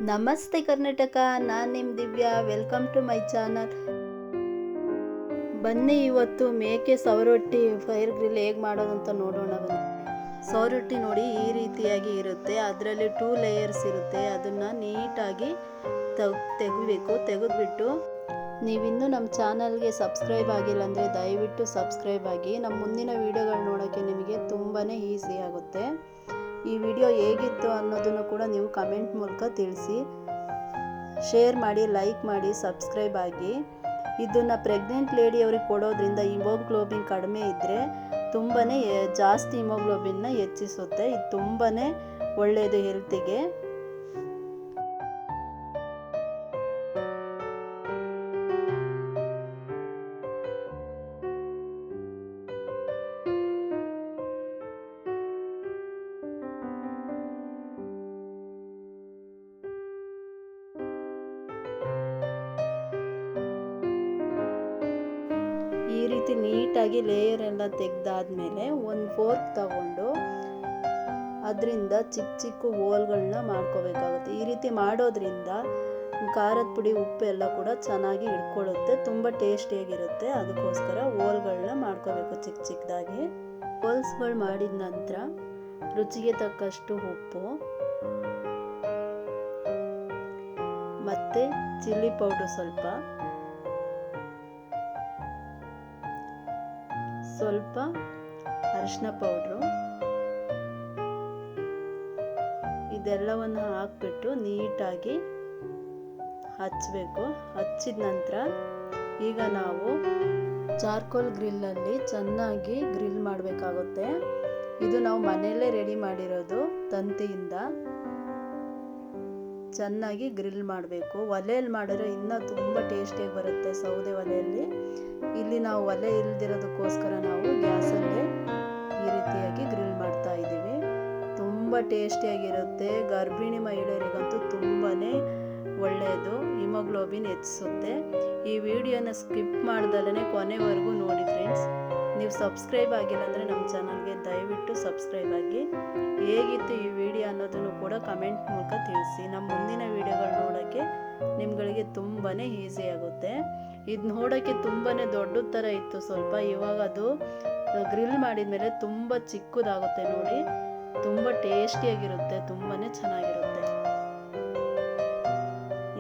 ನಮಸ್ತೆ ಕರ್ನಾಟಕ, ನಾನು ನಿಮ್ಮ Divya. Welcome to my channel. ಬನ್ನಿ ಇವತ್ತು ಮೇಕೆ ಸೌರೊಟ್ಟಿ ಫೈರ್ ಗ್ರಿಲ್ ಹೇಗೆ ಮಾಡೋದು ಅಂತ ನೋಡೋಣ. ಬನ್ನಿ. ಸೌರೊಟ್ಟಿ ನೋಡಿ ಈ ರೀತಿಯಾಗಿ ಇರುತ್ತೆ. ಅದರಲ್ಲಿ 2 ಲೇಯರ್ಸ್ ಇರುತ್ತೆ. ಅದನ್ನು ನೀಟಾಗಿ ತೆಗಿಬೇಕು. ತೆಗೆದುಬಿಟ್ಟು ನೀವಿನ್ನೂ ನಮ್ಮ ಚಾನಲ್ಗೆ ಸಬ್ಸ್ಕ್ರೈಬ್ ಆಗಿಲ್ಲ ಅಂದರೆ ದಯವಿಟ್ಟು ಸಬ್ಸ್ಕ್ರೈಬ್ ಆಗಿ. ನಮ್ಮ ಮುಂದಿನ ವೀಡಿಯೋಗಳು ನೋಡೋಕ್ಕೆ ನಿಮಗೆ ತುಂಬಾ ಈಸಿ ಆಗುತ್ತೆ. ಈ ವಿಡಿಯೋ ಹೇಗಿತ್ತು ಅನ್ನೋದನ್ನು ಕೂಡ ನೀವು ಕಮೆಂಟ್ ಮೂಲಕ ತಿಳಿಸಿ. ಶೇರ್ ಮಾಡಿ, ಲೈಕ್ ಮಾಡಿ, ಸಬ್ಸ್ಕ್ರೈಬ್ ಆಗಿ. ಇದನ್ನು ಪ್ರೆಗ್ನೆಂಟ್ ಲೇಡಿಯವ್ರಿಗೆ ಕೊಡೋದ್ರಿಂದ ಹಿಮೋಗ್ಲೋಬಿನ್ ಕಡಿಮೆ ಇದ್ದರೆ ತುಂಬಾ ಜಾಸ್ತಿ ಹಿಮೋಗ್ಲೋಬಿನ್ನ ಹೆಚ್ಚಿಸುತ್ತೆ. ಇದು ತುಂಬಾ ಒಳ್ಳೆಯದು ಹೆಲ್ತಿಗೆ. ಈ ರೀತಿ ನೀಟಾಗಿ ಲೇಯರ್ ಎಲ್ಲ ತೆಗೆದಾದ್ಮೇಲೆ ಒಂದು ಫೋರ್ಕ್ ತಗೊಂಡು ಅದರಿಂದ ಚಿಕ್ಕ ಚಿಕ್ಕ ಹೋಲ್ಗಳನ್ನ ಮಾಡ್ಕೋಬೇಕಾಗುತ್ತೆ. ಈ ರೀತಿ ಮಾಡೋದ್ರಿಂದ ಖಾರದ ಪುಡಿ, ಉಪ್ಪು ಎಲ್ಲ ಕೂಡ ಚೆನ್ನಾಗಿ ಹಿಡ್ಕೊಳ್ಳುತ್ತೆ. ತುಂಬ ಟೇಸ್ಟಿಯಾಗಿರುತ್ತೆ. ಅದಕ್ಕೋಸ್ಕರ ಹೋಲ್ಗಳನ್ನ ಮಾಡ್ಕೋಬೇಕು ಚಿಕ್ಕ ಚಿಕ್ಕದಾಗಿ. ಹೋಲ್ಸ್ಗಳು ಮಾಡಿದ ನಂತರ ರುಚಿಗೆ ತಕ್ಕಷ್ಟು ಉಪ್ಪು ಮತ್ತು ಚಿಲ್ಲಿ ಪೌಡ್ರು ಸ್ವಲ್ಪ ಅರಿಶಿನ ಪೌಡ್ರು, ಇದೆಲ್ಲವನ್ನು ಹಾಕ್ಬಿಟ್ಟು ನೀಟಾಗಿ ಹಚ್ಚಬೇಕು. ಹಚ್ಚಿದ ನಂತರ ಈಗ ನಾವು ಚಾರ್ಕೋಲ್ ಗ್ರಿಲ್ಲಲ್ಲಿ ಚೆನ್ನಾಗಿ ಗ್ರಿಲ್ ಮಾಡಬೇಕಾಗುತ್ತೆ. ಇದು ನಾವು ಮನೆಯಲ್ಲೇ ರೆಡಿ ಮಾಡಿರೋದು. ತಂತಿಯಿಂದ ಚೆನ್ನಾಗಿ ಗ್ರಿಲ್ ಮಾಡಬೇಕು. ಒಲೆಯಲ್ಲಿ ಮಾಡಿದ್ರೆ ಇನ್ನೂ ತುಂಬ ಟೇಸ್ಟಿಯಾಗಿ ಬರುತ್ತೆ, ಸೌದೆ ಒಲೆಯಲ್ಲಿ. ಇಲ್ಲಿ ನಾವು ಒಲೆ ಇಲ್ದಿರೋದಕ್ಕೋಸ್ಕರ ನಾವು ಗ್ಯಾಸಲ್ಲೇ ಈ ರೀತಿಯಾಗಿ ಗ್ರಿಲ್ ಮಾಡ್ತಾ ಇದ್ದೀವಿ. ತುಂಬ ಟೇಸ್ಟಿಯಾಗಿರುತ್ತೆ. ಗರ್ಭಿಣಿ ಮಹಿಳೆಯರಿಗಂತೂ ತುಂಬಾ ಒಳ್ಳೆಯದು, ಹಿಮೋಗ್ಲೋಬಿನ್ ಹೆಚ್ಚಿಸುತ್ತೆ. ಈ ವಿಡಿಯೋನ ಸ್ಕಿಪ್ ಮಾಡ್ದಲೇ ಕೊನೆವರೆಗೂ ನೋಡಿ ಫ್ರೆಂಡ್ಸ್. ನೀವು ಸಬ್ಸ್ಕ್ರೈಬ್ ಆಗಿಲ್ಲ ಅಂದರೆ ನಮ್ಮ ಚಾನಲ್ಗೆ ದಯವಿಟ್ಟು ಸಬ್ಸ್ಕ್ರೈಬ್ ಆಗಿ. ಹೇಗಿತ್ತು ಈ ವಿಡಿಯೋ ಅನ್ನೋದನ್ನು ಕೂಡ ಕಮೆಂಟ್ ಮೂಲಕ ತಿಳಿಸಿ. ನಮ್ಮ ಮುಂದಿನ ವಿಡಿಯೋಗಳು ನೋಡೋಕ್ಕೆ ನಿಮ್ಗಳಿಗೆ ತುಂಬಾ ಈಸಿ ಆಗುತ್ತೆ. ಇದು ನೋಡೋಕ್ಕೆ ತುಂಬಾ ದೊಡ್ಡ ಥರ ಇತ್ತು ಸ್ವಲ್ಪ. ಇವಾಗ ಅದು ಗ್ರಿಲ್ ಮಾಡಿದ ಮೇಲೆ ತುಂಬ ಚಿಕ್ಕದಾಗುತ್ತೆ ನೋಡಿ. ತುಂಬ ಟೇಸ್ಟಿಯಾಗಿರುತ್ತೆ, ತುಂಬಾ ಚೆನ್ನಾಗಿರುತ್ತೆ.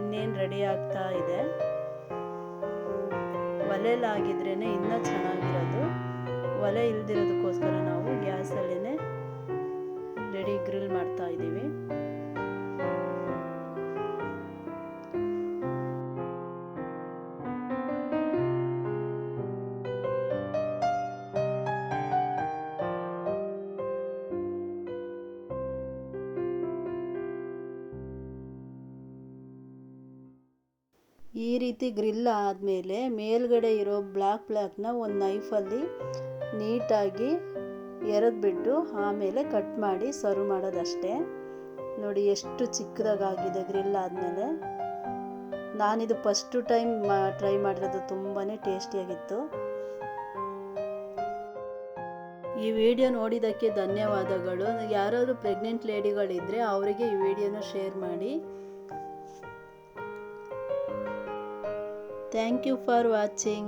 ಇನ್ನೇನು ರೆಡಿ ಆಗ್ತಾ ಇದೆ. ಒಲೆಲಾಗಿದ್ರೇ ಇನ್ನೂ ಚೆನ್ನಾಗಿರೋದು. ಒಲೆ ಇಲ್ದಿರೋದಕ್ಕೋಸ್ಕರ ನಾವು ಗ್ಯಾಸಲ್ಲೇ ರೆಡಿ ಗ್ರಿಲ್ ಮಾಡ್ತಾ ಇದ್ದೀವಿ. ಈ ರೀತಿ ಗ್ರಿಲ್ ಆದಮೇಲೆ ಮೇಲ್ಗಡೆ ಇರೋ ಬ್ಲ್ಯಾಕ್ನ ಒಂದು ನೈಫಲ್ಲಿ ನೀಟಾಗಿ ಎರೆದ್ಬಿಟ್ಟು ಆಮೇಲೆ ಕಟ್ ಮಾಡಿ ಸರ್ವ್ ಮಾಡೋದಷ್ಟೇ. ನೋಡಿ ಎಷ್ಟು ಚಿಕ್ಕದಾಗಿದೆ ಗ್ರಿಲ್ ಆದಮೇಲೆ. ನಾನಿದು ಫಸ್ಟು ಟೈಮ್ ಟ್ರೈ ಮಾಡಿರೋದು. ತುಂಬಾ ಟೇಸ್ಟಿಯಾಗಿತ್ತು. ಈ ವಿಡಿಯೋ ನೋಡಿದ್ದಕ್ಕೆ ಧನ್ಯವಾದಗಳು. ಯಾರಾದರೂ ಪ್ರೆಗ್ನೆಂಟ್ ಲೇಡಿಗಳಿದ್ದರೆ ಅವರಿಗೆ ಈ ವಿಡಿಯೋನ ಶೇರ್ ಮಾಡಿ. Thank you for watching.